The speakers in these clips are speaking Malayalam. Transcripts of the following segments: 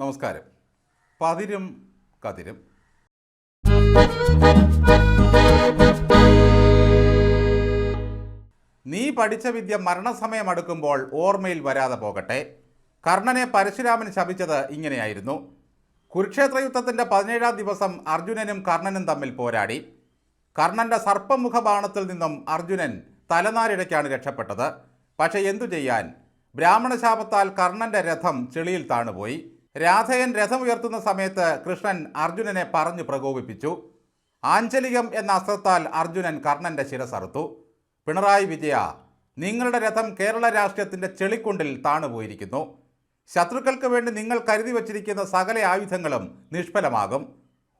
നമസ്കാരം. പതിരും കതിരും. നീ പഠിച്ച വിദ്യ മരണസമയം അടുക്കുമ്പോൾ ഓർമ്മയിൽ വരാതെ പോകട്ടെ. കർണനെ പരശുരാമൻ ശപിച്ചത് ഇങ്ങനെയായിരുന്നു. കുരുക്ഷേത്ര യുദ്ധത്തിൻ്റെ 17-ാം ദിവസം അർജുനനും കർണനും തമ്മിൽ പോരാടി. കർണൻ്റെ സർപ്പമുഖ ബാണത്തിൽ നിന്നും അർജുനൻ തലനാരിഴയ്ക്കാണ് രക്ഷപ്പെട്ടത്. പക്ഷേ എന്തു ചെയ്യാൻ, ബ്രാഹ്മണശാപത്താൽ കർണൻ്റെ രഥം ചെളിയിൽ താണുപോയി. രാധയൻ രഥമുയർത്തുന്ന സമയത്ത് കൃഷ്ണൻ അർജുനനെ പറഞ്ഞു പ്രകോപിപ്പിച്ചു. ആഞ്ചലികം എന്ന അസ്ത്രത്താൽ അർജുനൻ കർണൻ്റെ ശിരസറുത്തു. പിണറായി വിജയ, നിങ്ങളുടെ രഥം കേരള രാഷ്ട്രീയത്തിൻ്റെ ചെളിക്കുണ്ടിൽ താണുപോയിരിക്കുന്നു. ശത്രുക്കൾക്ക് വേണ്ടി നിങ്ങൾ കരുതി വച്ചിരിക്കുന്ന സകല ആയുധങ്ങളും നിഷ്ഫലമാകും.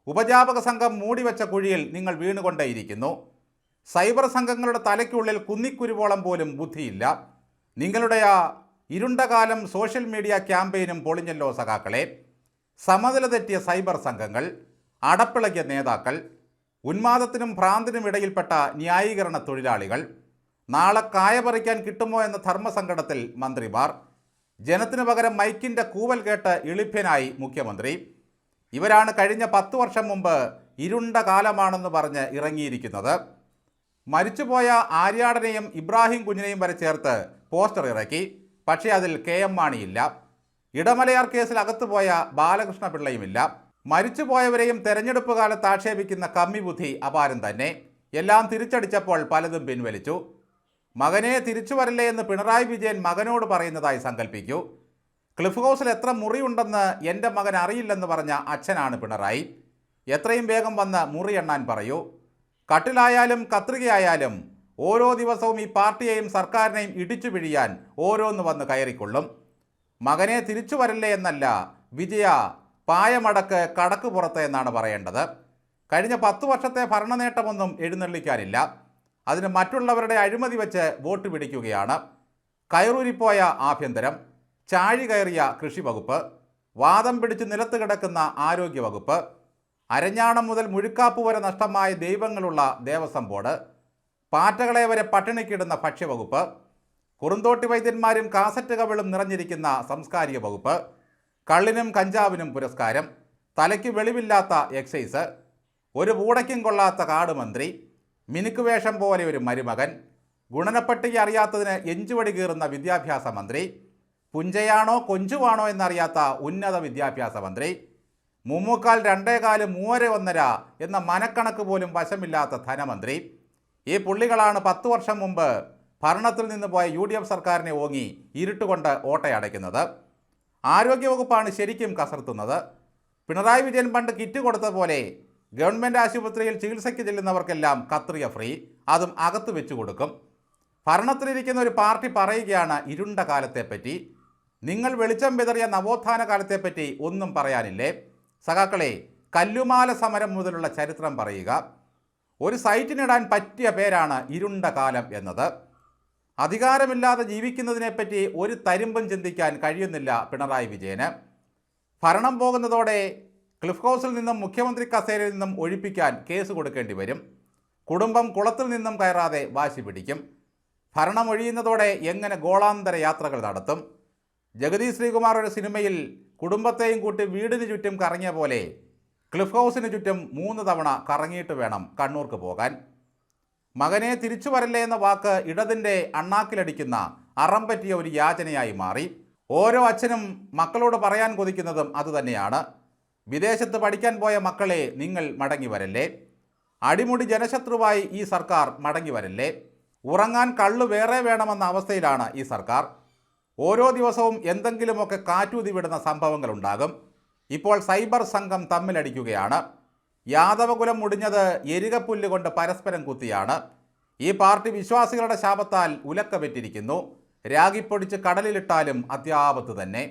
ഉപജാപക സംഘം മൂടിവെച്ച കുഴിയിൽ നിങ്ങൾ വീണുകൊണ്ടേയിരിക്കുന്നു. സൈബർ സംഘങ്ങളുടെ തലയ്ക്കുള്ളിൽ കുന്നിക്കുരുവോളം പോലും ബുദ്ധിയില്ല. നിങ്ങളുടെ ആ ഇരുണ്ടകാലം സോഷ്യൽ മീഡിയ ക്യാമ്പയിനും പൊളിഞ്ഞല്ലോ സഖാക്കളെ. സമനില തെറ്റിയ സൈബർ സംഘങ്ങൾ, അടപ്പിളകിയ നേതാക്കൾ, ഉന്മാദത്തിനും ഭ്രാന്തിനും ഇടയിൽപ്പെട്ട ന്യായീകരണ തൊഴിലാളികൾ, നാളെ കായ പറിക്കാൻ കിട്ടുമോ എന്ന ധർമ്മസങ്കടത്തിൽ മന്ത്രിമാർ, ജനത്തിനു പകരം മൈക്കിൻ്റെ കൂവൽ കേട്ട് ഇളിഭ്യനായി മുഖ്യമന്ത്രി. ഇവരാണ് കഴിഞ്ഞ 10 വർഷം മുമ്പ് ഇരുണ്ട കാലമാണെന്ന് പറഞ്ഞ് ഇറങ്ങിയിരിക്കുന്നത്. മരിച്ചുപോയ ആര്യാടനെയും ഇബ്രാഹിം കുഞ്ഞിനെയും വരെ ചേർത്ത് പോസ്റ്റർ ഇറക്കി. പക്ഷേ അതിൽ KM മാണിയില്ല. ഇടമലയാർ കേസിൽ അകത്തുപോയ ബാലകൃഷ്ണ പിള്ളയുമില്ല. മരിച്ചുപോയവരെയും തെരഞ്ഞെടുപ്പ് കാലത്ത് ആക്ഷേപിക്കുന്ന കമ്മിബുദ്ധി അപാരം തന്നെ. എല്ലാം തിരിച്ചടിച്ചപ്പോൾ പലതും പിൻവലിച്ചു. മകനെ തിരിച്ചു വരില്ലേ എന്ന് പിണറായി വിജയൻ മകനോട് പറയുന്നതായി സങ്കല്പിക്കൂ. ക്ലിഫ് ഹൗസിൽ എത്ര മുറിയുണ്ടെന്ന് എൻ്റെ മകൻ അറിയില്ലെന്ന് പറഞ്ഞ അച്ഛനാണ് പിണറായി. എത്രയും വേഗം വന്ന് മുറി എണ്ണാൻ പറയൂ. കട്ടിലായാലും കത്രികയായാലും ഓരോ ദിവസവും ഈ പാർട്ടിയെയും സർക്കാരിനെയും ഇടിച്ചു പിഴിയാൻ ഓരോന്ന് വന്ന് കയറിക്കൊള്ളും. മകനെ തിരിച്ചു വരില്ലേ എന്നല്ല, വിജയ പായമടക്ക് കടക്ക് പുറത്ത് എന്നാണ് പറയേണ്ടത്. കഴിഞ്ഞ 10 വർഷത്തെ ഭരണനേട്ടമൊന്നും എഴുന്നള്ളിക്കാനില്ല. അതിന് മറ്റുള്ളവരുടെ അഴിമതി വെച്ച് വോട്ട് പിടിക്കുകയാണ്. കയറൂരിപ്പോയ ആഭ്യന്തരം, ചാഴി കയറിയ കൃഷി വകുപ്പ്, വാദം പിടിച്ച് നിലത്ത് കിടക്കുന്ന ആരോഗ്യ വകുപ്പ്, അരഞ്ഞാണം മുതൽ മുഴുക്കാപ്പ് വരെ നഷ്ടമായ ദൈവങ്ങളുള്ള ദേവസ്വം ബോർഡ്, പാറ്റകളെ വരെ പട്ടിണിക്കിടുന്ന ഭക്ഷ്യവകുപ്പ്, കുറുന്തോട്ടി വൈദ്യന്മാരും കാസറ്റ് കവിളും നിറഞ്ഞിരിക്കുന്ന സാംസ്കാരിക വകുപ്പ്, കള്ളിനും കഞ്ചാവിനും പുരസ്കാരം, തലയ്ക്ക് വെളിവില്ലാത്ത എക്സൈസ്, ഒരു പൂടയ്ക്കും കൊള്ളാത്ത കാട് മന്ത്രി, മിനുക്ക് വേഷം പോലെ ഒരു മരുമകൻ, ഗുണനപ്പട്ടിക അറിയാത്തതിന് എഞ്ചുവടി കീറുന്ന വിദ്യാഭ്യാസ മന്ത്രി, പുഞ്ചയാണോ കൊഞ്ചുവാണോ എന്നറിയാത്ത ഉന്നത വിദ്യാഭ്യാസ മന്ത്രി, മുമ്മൂക്കാൽ 2 കാല് 3 1/2 എന്ന മനക്കണക്ക് പോലും വശമില്ലാത്ത ധനമന്ത്രി. ഈ പുള്ളികളാണ് 10 വർഷം മുമ്പ് ഭരണത്തിൽ നിന്ന് പോയ UDF സർക്കാരിനെ ഓങ്ങി ഇരുട്ടുകൊണ്ട് ഓട്ടയടയ്ക്കുന്നത്. ആരോഗ്യവകുപ്പാണ് ശരിക്കും കസർത്തുന്നത്. പിണറായി വിജയൻ പണ്ട് കിറ്റ് കൊടുത്ത പോലെ ഗവൺമെൻറ് ആശുപത്രിയിൽ ചികിത്സയ്ക്ക് ചെല്ലുന്നവർക്കെല്ലാം കത്രിക ഫ്രീ, അതും അകത്ത് വെച്ചു കൊടുക്കും. ഭരണത്തിലിരിക്കുന്ന ഒരു പാർട്ടി പറയുകയാണ് ഇരുണ്ട കാലത്തെപ്പറ്റി. നിങ്ങൾ വെളിച്ചം വിതറിയ നവോത്ഥാന കാലത്തെപ്പറ്റി ഒന്നും പറയാനില്ലേ? സഖാക്കളെ, കല്ലുമാല സമരം മുതലുള്ള ചരിത്രം പറയുക. ഒരു സൈറ്റിനിടാൻ പറ്റിയ പേരാണ് ഇരുണ്ട കാലം എന്നത്. അധികാരമില്ലാതെ ജീവിക്കുന്നതിനെപ്പറ്റി ഒരു തരിമ്പും ചിന്തിക്കാൻ കഴിയുന്നില്ല പിണറായി വിജയന്. ഭരണം പോകുന്നതോടെ ക്ലിഫ് ഹൗസിൽ നിന്നും മുഖ്യമന്ത്രി കസേരയിൽ നിന്നും ഒഴിപ്പിക്കാൻ കേസ് കൊടുക്കേണ്ടി വരും. കുടുംബം കുളത്തിൽ നിന്നും കയറാതെ വാശി പിടിക്കും. ഭരണം ഒഴിയുന്നതോടെ എങ്ങനെ ഗോളാന്തര യാത്രകൾ നടത്തും? ജഗതി ശ്രീകുമാർ ഒരു സിനിമയിൽ കുടുംബത്തെയും കൂട്ടി വീടിന് ചുറ്റും കറങ്ങിയ പോലെ ക്ലിഫ് ഹൗസിന് ചുറ്റും 3 തവണ കറങ്ങിയിട്ട് വേണം കണ്ണൂർക്ക് പോകാൻ. മകനെ തിരിച്ചു വരല്ലേ എന്ന വാക്ക് ഇടതിൻ്റെ അണ്ണാക്കിലടിക്കുന്ന അറം പറ്റിയ ഒരു യാചനയായി മാറി. ഓരോ അച്ഛനും മക്കളോട് പറയാൻ കൊതിക്കുന്നതും അതുതന്നെയാണ്. വിദേശത്ത് പഠിക്കാൻ പോയ മക്കളെ, നിങ്ങൾ മടങ്ങി വരല്ലേ. അടിമുടി ജനശത്രുവായി ഈ സർക്കാർ മടങ്ങി വരല്ലേ. ഉറങ്ങാൻ കള്ളു വേറെ വേണമെന്ന അവസ്ഥയിലാണ് ഈ സർക്കാർ. ഓരോ ദിവസവും എന്തെങ്കിലുമൊക്കെ കാറ്റൂതി വിടുന്ന സംഭവങ്ങളുണ്ടാകും. ഇപ്പോൾ സൈബർ സംഘം തമ്മിലടിക്കുകയാണ്. യാദവകുലം മുടിഞ്ഞത് എരികപ്പുല്ല് കൊണ്ട് പരസ്പരം കുത്തിയാണ്. ഈ പാർട്ടി വിശ്വാസികളുടെ ശാപത്താൽ ഉലക്ക വെറ്റിരിക്കുന്നു. രാഗിപ്പൊടിച്ച് കടലിലിട്ടാലും അത്യാപത്ത് തന്നെ.